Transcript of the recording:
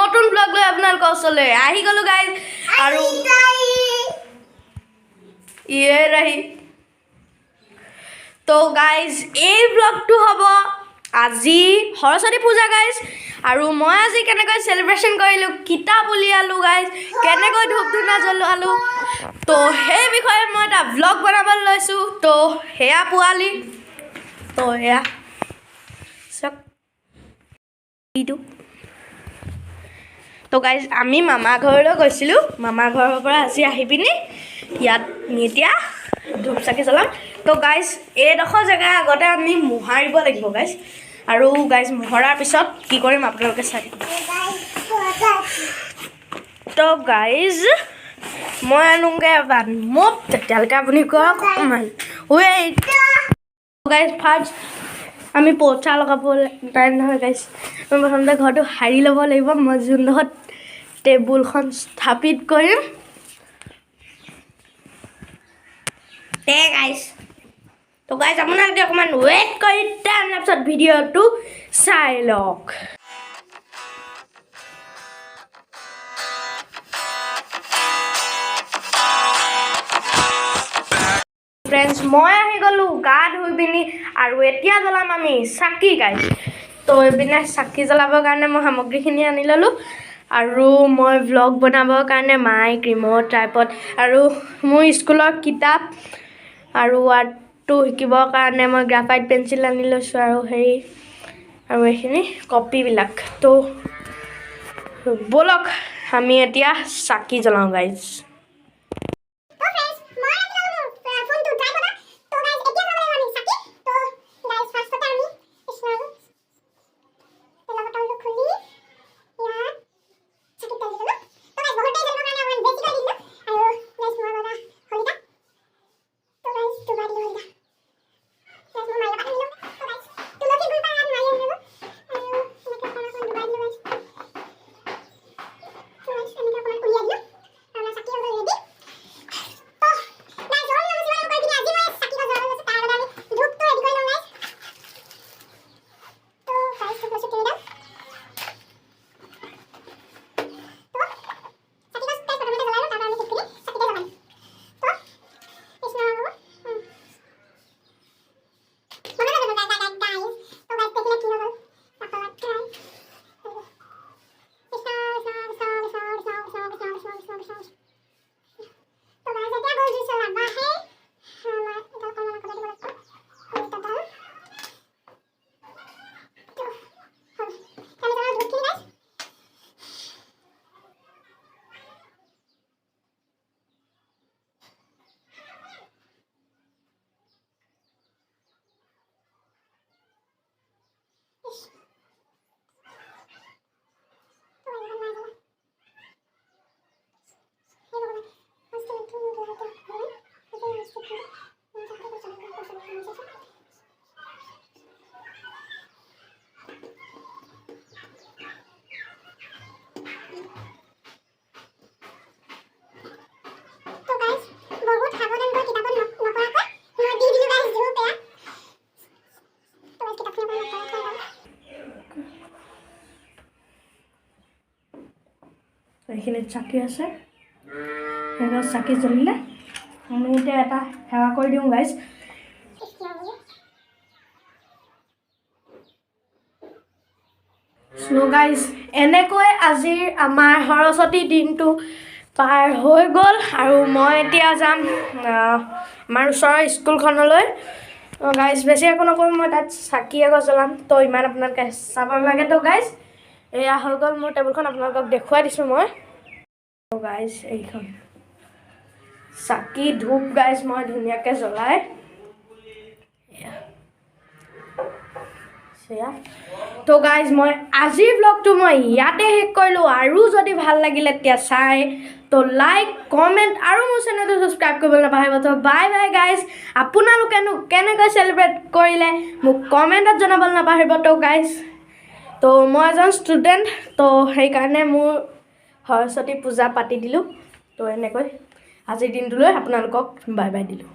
নতুন ব্লগ লৈ আপোনালোকৰ ওচৰলৈ আহি গ'লো গাইজ আৰু ইয়ে ৰহি তো গাইজ এই ব্লগটো হ'ব আজি সৰস্বতী পূজা গাইজ আৰু মই আজি কেনেকৈ চেলিব্ৰেশ্যন কৰিলোঁ কিতাপ উলিয়ালোঁ গাইজ কেনেকৈ ধূপ ধূনা জ্বলালোঁ তো সেই বিষয়ে মই এটা ব্লগ বনাবলৈ লৈছোঁ তো সেয়া পোৱালি তো সেয়া চাওক এইটো তো গাইজ আমি মামা ঘৰলৈ গৈছিলোঁ মামা ঘৰৰ পৰা আজি আহি পিনি ইয়াত এতিয়া ধূপ চাকি জ্বলাম তো গাইজ এইডোখৰ জেগা আগতে আমি মোহাৰিব লাগিব গাইজ আৰু গাইজ মোহৰাৰ পিছত কি কৰিম আপোনালোকে চাই তো গাইজ মই আনোগৈ মোক তেতিয়ালৈকে আপুনি কওক অকণমান ৱেইট গাইজ ফাৰ্ষ্ট আমি পইচা লগাব নাই নহয় গাইজ মই প্ৰথমতে ঘৰটো সাৰি ল'ব লাগিব মই যোনডোখৰত টেবুলখন স্থাপিত কৰিম দে গাইজ তো গাইজ আপোনালোকে অকণমান ৱেইট কৰি তাৰপিছত ভিডিঅ'টো চাই লওক ফ্ৰেণ্ডছ মই আহি গ'লোঁ গা ধুই পিনি আৰু এতিয়া জ্বলাম আমি চাকি গাইজ তো এইপিনে চাকি জ্বলাবৰ কাৰণে মই সামগ্ৰীখিনি আনি ল'লোঁ আৰু মই ভ্লগ বনাবৰ কাৰণে মাই ক্ৰীমৰ ট্ৰাইপড আৰু মোৰ স্কুলৰ কিতাপ আৰু আৰ্টটো শিকিবৰ কাৰণে মই গ্ৰাফাইট পেঞ্চিল আনি লৈছোঁ আৰু হেৰি আৰু এইখিনি কপিবিলাক তো ব'লক আমি এতিয়া চাকি জ্বলাওঁ গাইজ এইখিনিত চাকি আছে সেইবিলাক চাকি জ্বলিলে আমি এতিয়া এটা সেৱা কৰি দিওঁ গাইজ চ' গাইজ এনেকৈ আজিৰ আমাৰ সৰস্বতী দিনটো পাৰ হৈ গ'ল আৰু মই এতিয়া যাম আমাৰ ওচৰৰ স্কুলখনলৈ গাইজ বেছি একো নকৰোঁ মই তাত চাকি আকৌ জ্বলাম তো ইমান আপোনালোকে চাব লাগে তো গাইজ এয়া হৈ গ'ল মোৰ টেবুলখন আপোনালোকক দেখুৱাই দিছোঁ মই গাইজ এইখন চাকি ধূপ গাইজ মই ধুনীয়াকৈ জ্বলাই সেয়া তো গাইজ মই আজিৰ ব্লগটো মই ইয়াতে শেষ কৰিলোঁ আৰু যদি ভাল লাগিলে তেতিয়া চাই তো লাইক কমেণ্ট আৰু মোৰ চেনেলটো ছাবস্ক্ৰাইব কৰিবলৈ নাপাহৰিব তো বাই বাই গাইজ আপোনালোকেনো কেনেকৈ চেলিব্ৰেট কৰিলে মোক কমেণ্টত জনাবলৈ নাপাহৰিব তো গাইজ তো মই এজন ষ্টুডেণ্ট তো সেইকাৰণে মোৰ সৰস্বতী পূজা পাতি দিলোঁ তো এনেকৈ আজিৰ দিনটোলৈ আপোনালোকক বাই বাই দিলোঁ